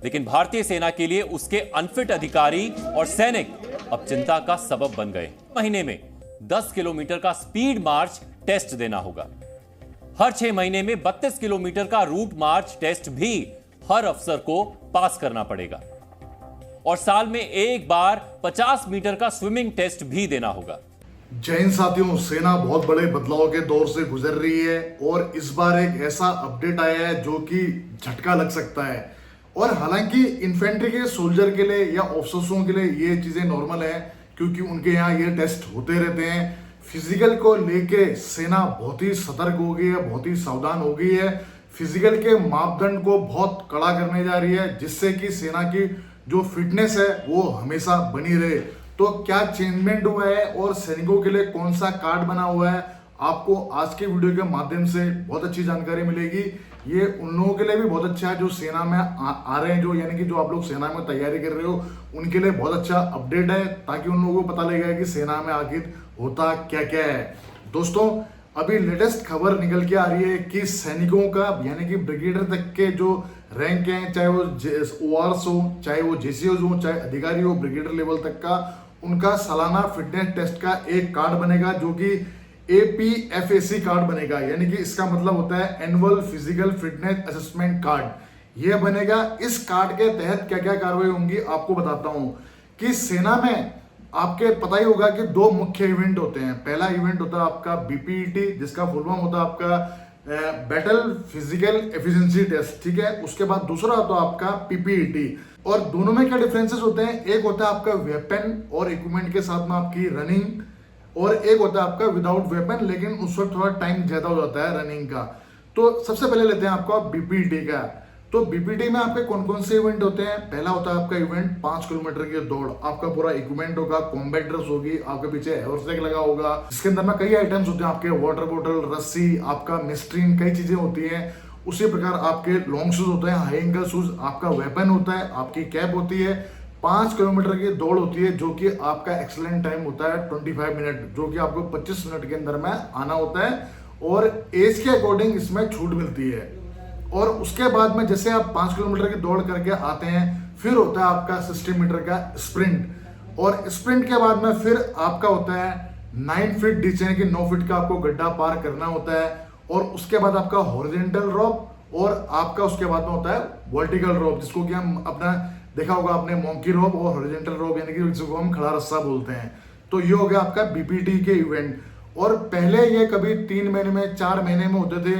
लेकिन भारतीय सेना के लिए उसके अनफिट अधिकारी और सैनिक अब चिंता का सबब बन गए। महीने में 10 किलोमीटर का स्पीड मार्च टेस्ट देना होगा। हर 6 महीने में 32 किलोमीटर का रूट मार्च टेस्ट भी हर अफसर को पास करना पड़ेगा और साल में एक बार 50 मीटर का स्विमिंग टेस्ट भी देना होगा। जय हिंद साथियों, सेना बहुत बड़े बदलाव के दौर से गुजर रही है और इस बार एक ऐसा अपडेट आया है जो कि झटका लग सकता है। और हालांकि इन्फेंट्री के सोल्जर के लिए या ऑफिसर्सों के लिए ये चीजें नॉर्मल है क्योंकि उनके यहाँ ये टेस्ट होते रहते हैं। फिजिकल को लेके सेना बहुत ही सतर्क हो गई है, बहुत ही सावधान हो गई है। फिजिकल के मापदंड को बहुत कड़ा करने जा रही है जिससे कि सेना की जो फिटनेस है वो हमेशा बनी रहे। तो क्या चेंजमेंट हुआ है और सैनिकों के लिए कौन सा कार्ड बना हुआ है, आपको आज के वीडियो के माध्यम से बहुत अच्छी जानकारी मिलेगी। ये उन लोगों के लिए भी बहुत अच्छा है जो सेना में आ रहे हैं, जो यानी कि जो आप लोग सेना में तैयारी कर रहे हो उनके लिए बहुत अच्छा अपडेट है, ताकि उन लोगों को पता लगेगा कि सेना में आखिर होता क्या क्या है। दोस्तों, अभी लेटेस्ट खबर निकल के आ रही है कि सैनिकों का यानी कि ब्रिगेडियर तक के जो रैंक हैं, चाहे वो ओआरएस हो, चाहे वो जेसीओज हो, चाहे अधिकारी हो, ब्रिगेडियर लेवल तक का उनका सालाना फिटनेस टेस्ट का एक कार्ड बनेगा जो कि APFAC कार्ड बनेगा। यानी कि इसका मतलब होता है annual physical fitness assessment card. यह बनेगा। इस कार्ड के तहत क्या क्या कार्रवाई होंगी आपको बताता हूं कि सेना में आपके पता ही होगा कि 2 मुख्य इवेंट होते हैं। पहला इवेंट होता है आपका BPET जिसका फुल फॉर्म होता है आपका बैटल फिजिकल एफिशिएंसी टेस्ट, ठीक है। उसके बाद दूसरा होता है आपका PPET। और दोनों में क्या डिफरेंसेस होते हैं, एक होता है आपका वेपन और इक्विपमेंट के साथ में आपकी रनिंग, और एक होता है आपका विदाउट वेपन लेकिन उस वक्त थोड़ा टाइम ज्यादा हो जाता है रनिंग का। तो सबसे पहले लेते हैं आपका BPET का। तो BPET में आपके कौन कौन से इवेंट होते हैं। पहला होता है आपका इवेंट 5 किलोमीटर की दौड़। आपका पूरा इक्विपमेंट होगा, कॉम्बैट ड्रेस होगी, आपके पीछे हैवरसेक लगा होगा, इसके अंदर में कई आइटम्स होते हैं आपके, वाटर बोतल, रस्सी, आपका मिस्ट्रीन, कई चीजें होती हैं। उसी प्रकार आपके लॉन्ग शूज होते हैं, हाई एंकल शूज, आपका वेपन होता है, आपकी कैप होती है। 5 किलोमीटर की दौड़ होती है जो कि आपका एक्सीलेंट टाइम होता है 25 मिनट, जो कि आपको 25 मिनट के अंदर में आना होता है और एज के अकॉर्डिंग इसमें छूट मिलती है। और उसके बाद में जैसे आप 5 किलोमीटर की दौड़ करके आते हैं, फिर होता है आपका 60 मीटर का स्प्रिंट। और स्प्रिंट के बाद में फिर आपका होता है 9 फीट डीच यानी कि 9 फीट का आपको गड्ढा पार करना होता है। और उसके बाद आपका हॉरिजॉन्टल रॉप और आपका उसके बाद में होता है वर्टिकल रॉप, जिसको कि हम अपना देखा होगा आपने मोंकी रोप और हॉरिजॉन्टल रोप यानी कि जिसको हम खड़ा रस्सा बोलते हैं। तो ये हो गया आपका BPET के इवेंट। और पहले ये कभी 3 महीने में 4 महीने में होते थे,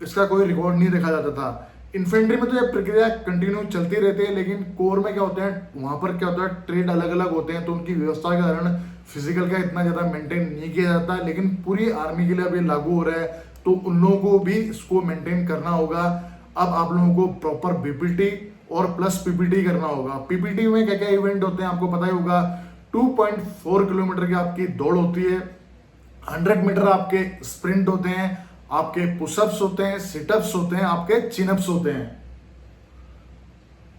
इसका कोई रिकॉर्ड नहीं देखा जाता था। इन्फेंट्री में तो ये प्रक्रिया कंटिन्यू चलती रहती है, लेकिन कोर में क्या होता है, वहां पर क्या होता है ट्रेड अलग अलग होते हैं, तो उनकी व्यवस्था के कारण फिजिकल का इतना ज्यादा मेंटेन नहीं किया जाता। लेकिन पूरी आर्मी के लिए अभी लागू हो रहा है, तो उन लोगों को भी इसको मेंटेन करना होगा। अब आप लोगों को प्रॉपर BPET और प्लस PPT करना होगा। PPT में क्या क्या इवेंट होते हैं आपको पता ही होगा। 2.4 किलोमीटर की आपकी दौड़ होती है, 100 मीटर आपके स्प्रिंट होते हैं, आपके पुशअप्स होते हैं, सिटअप्स होते हैं, आपके चिनअप्स होते हैं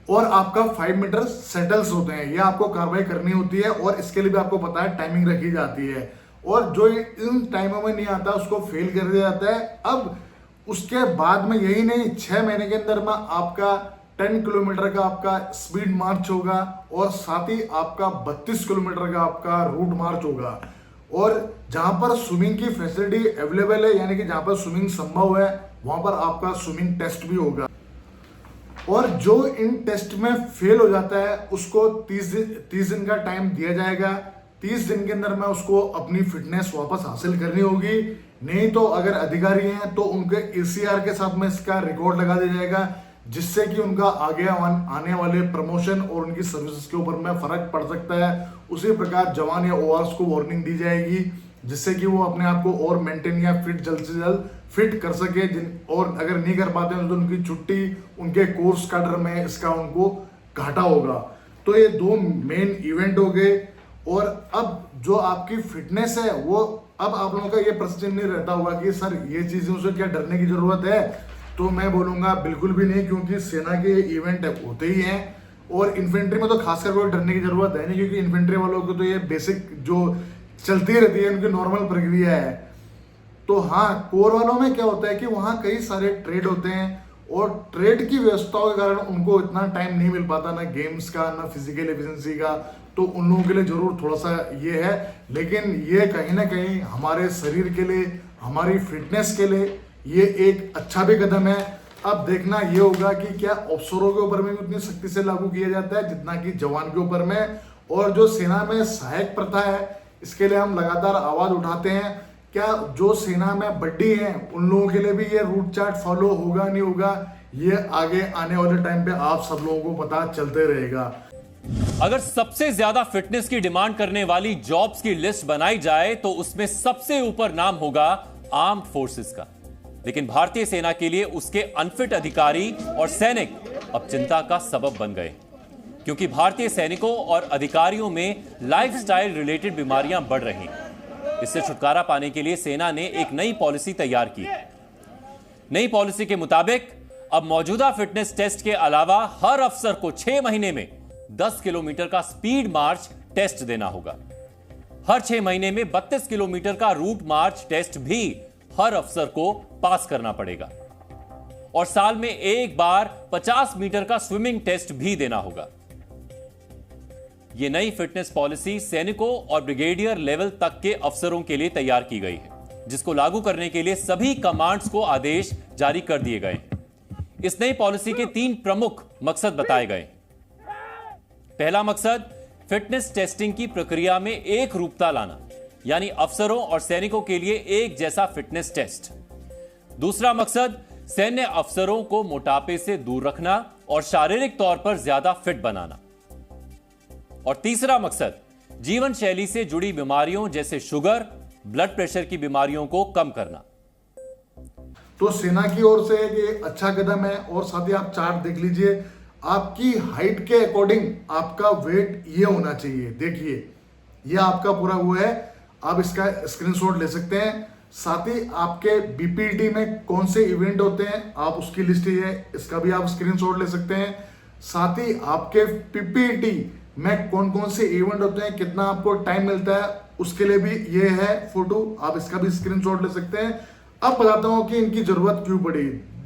और आपका 5 मीटर सेटल्स होते हैं। ये आपको कार्रवाई करनी होती है और इसके लिए भी आपको पता है टाइमिंग रखी जाती है। और जो इन टाइमों में नहीं आता उसको फेल कर दिया जाता है। अब उसके बाद में यही नहीं, 6 महीने के अंदर में आपका 10 किलोमीटर का आपका स्पीड मार्च होगा और साथ ही आपका 32 किलोमीटर का आपका रूट मार्च होगा। और जहां पर स्विमिंग की फैसिलिटी अवेलेबल है यानी कि जहां पर स्विमिंग संभव है वहां पर आपका स्विमिंग टेस्ट भी होगा। और जो इन टेस्ट में फेल हो जाता है उसको 30 दिन का टाइम दिया जाएगा। 30 दिन के अंदर में उसको अपनी फिटनेस वापस हासिल करनी होगी। नहीं तो अगर अधिकारी हैं तो उनके ACR के साथ में इसका रिकॉर्ड लगा दिया जाएगा, जिससे कि उनका आगे आने वाले प्रमोशन और उनकी सर्विसेज के ऊपर में फर्क पड़ सकता है। उसी प्रकार जवान या ORs को वार्निंग दी जाएगी, जिससे कि वो अपने आप को और मेंटेन या फिट जल्द से जल्द फिट कर सके। और अगर नहीं कर पाते हैं तो उनकी छुट्टी, उनके कोर्स काडर में इसका उनको घाटा होगा। तो ये 2 मेन इवेंट हो गए। और अब जो आपकी फिटनेस है वो, अब आप लोगों का ये प्रश्न नहीं रहता होगा कि सर ये चीजों से क्या डरने की जरूरत है। तो मैं बोलूंगा बिल्कुल भी नहीं, क्योंकि सेना के इवेंट होते ही हैं। और इन्फेंट्री में तो खासकर कोई डरने की जरूरत है नहीं, क्योंकि इन्फेंट्री वालों को तो ये बेसिक जो चलती रहती है उनकी नॉर्मल प्रक्रिया है। तो हाँ, कोर वालों में क्या होता है कि वहाँ कई सारे ट्रेड होते हैं और ट्रेड की व्यवस्थाओं के कारण उनको इतना टाइम नहीं मिल पाता, ना गेम्स का ना फिजिकल एफिशिएंसी का। तो उन लोगों के लिए जरूर थोड़ा सा ये है, लेकिन ये कहीं ना कहीं हमारे शरीर के लिए, हमारी फिटनेस के लिए ये एक अच्छा भी कदम है। अब देखना ये होगा कि क्या अफसरों के ऊपर में भी उतनी सख्ती से लागू किया जाता है जितना कि जवान के ऊपर में। और जो सेना में सहायक प्रथा है, इसके लिए हम लगातार आवाज उठाते हैं। क्या जो सेना में बड्डी हैं उन लोगों के लिए भी ये रूट चार्ट फॉलो होगा नहीं होगा, ये आगे आने वाले टाइम पे आप सब लोगों को पता चलते रहेगा। अगर सबसे ज्यादा फिटनेस की डिमांड करने वाली जॉब्स की लिस्ट बनाई जाए तो उसमें सबसे ऊपर नाम होगा आर्म्ड फोर्सेस का। लेकिन भारतीय सेना के लिए उसके अनफिट अधिकारी और सैनिक अब चिंता का सबब बन गए, क्योंकि भारतीय सैनिकों और अधिकारियों में लाइफस्टाइल रिलेटेड बीमारियां बढ़ रही हैं। इससे छुटकारा पाने के लिए सेना ने एक नई पॉलिसी तैयार की। नई पॉलिसी के मुताबिक अब मौजूदा फिटनेस टेस्ट के अलावा हर अफसर को 6 महीने में 10 किलोमीटर का स्पीड मार्च टेस्ट देना होगा। हर 6 महीने में 32 किलोमीटर का रूट मार्च टेस्ट भी हर अफसर को पास करना पड़ेगा। और साल में एक बार 50 मीटर का स्विमिंग टेस्ट भी देना होगा। यह नई फिटनेस पॉलिसी सैनिकों और ब्रिगेडियर लेवल तक के अफसरों के लिए तैयार की गई है, जिसको लागू करने के लिए सभी कमांड्स को आदेश जारी कर दिए गए। इस नई पॉलिसी के 3 प्रमुख मकसद बताए गए। पहला मकसद फिटनेस टेस्टिंग की प्रक्रिया में एक रूपता लाना, यानी अफसरों और सैनिकों के लिए एक जैसा फिटनेस टेस्ट। दूसरा मकसद सैन्य अफसरों को मोटापे से दूर रखना और शारीरिक तौर पर ज्यादा फिट बनाना। और तीसरा मकसद जीवन शैली से जुड़ी बीमारियों जैसे शुगर, ब्लड प्रेशर की बीमारियों को कम करना। तो सेना की ओर से एक अच्छा कदम है। और साथ ही आप चार्ट देख लीजिए, आपकी हाइट के अकॉर्डिंग आपका वेट ये होना चाहिए। देखिए ये आपका पूरा वो है, आप इसका स्क्रीनशॉट ले सकते हैं। साथ ही आपके बीपीटी में कौन से इवेंट होते हैं, आप उसकी लिस्ट ही है, इसका भी आप स्क्रीनशॉट ले सकते हैं। साथ ही आपके पीपीटी में कौन कौन से इवेंट होते हैं, कितना आपको टाइम मिलता है, उसके लिए भी ये है फोटो, आप इसका भी स्क्रीनशॉट ले सकते हैं। अब बताता हूं कि इनकी जरूरत क्यों पड़ी।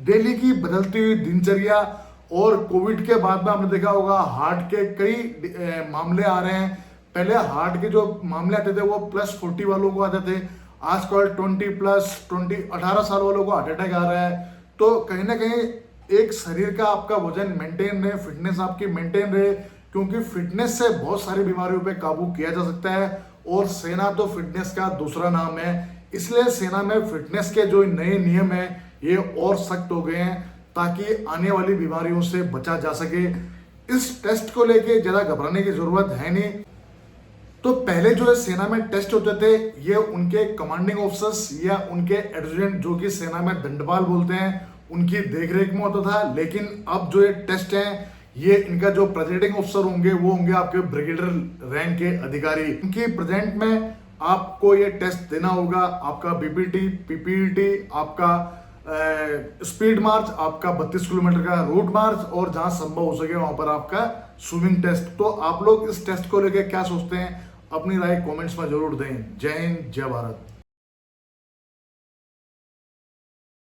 दिल्ली की बदलती हुई दिनचर्या और कोविड के बाद में आपने देखा होगा हार्ट के कई मामले आ रहे हैं। पहले हार्ट के जो मामले आते थे वो +40 वालों को आते थे, आजकल 18 साल वालों को हार्ट अटैक आ रहा है। तो कहीं ना कहीं एक शरीर का आपका वजन मेंटेन रहे, फिटनेस आपकी मेंटेन रहे, क्योंकि फिटनेस से बहुत सारी बीमारियों पे काबू किया जा सकता है। और सेना तो फिटनेस का दूसरा नाम है, इसलिए सेना में फिटनेस के जो नए नियम है ये और सख्त हो गए हैं, ताकि आने वाली बीमारियों से बचा जा सके। इस टेस्ट को लेके ज्यादा घबराने की जरूरत है नहीं। तो पहले जो है सेना में टेस्ट होते थे, ये उनके कमांडिंग ऑफिसर्स या उनके एडजुटेंट, जो कि सेना में दंडपाल बोलते हैं, उनकी देखरेख में होता था। लेकिन अब जो ये टेस्ट है, ये इनका जो प्रेसिडिंग ऑफिसर होंगे वो होंगे आपके ब्रिगेडियर रैंक के अधिकारी। इनकी प्रेजेंट में आपको ये टेस्ट देना होगा। आपका बीपीटी, पीपीटी, आपका स्पीड मार्च, आपका 32 किलोमीटर का रूट मार्च, और जहां संभव हो सके वहां पर आपका स्विमिंग टेस्ट। तो आप लोग इस टेस्ट को लेकर क्या सोचते हैं, अपनी राय कमेंट्स में जरूर दें। जय हिंद, जय भारत।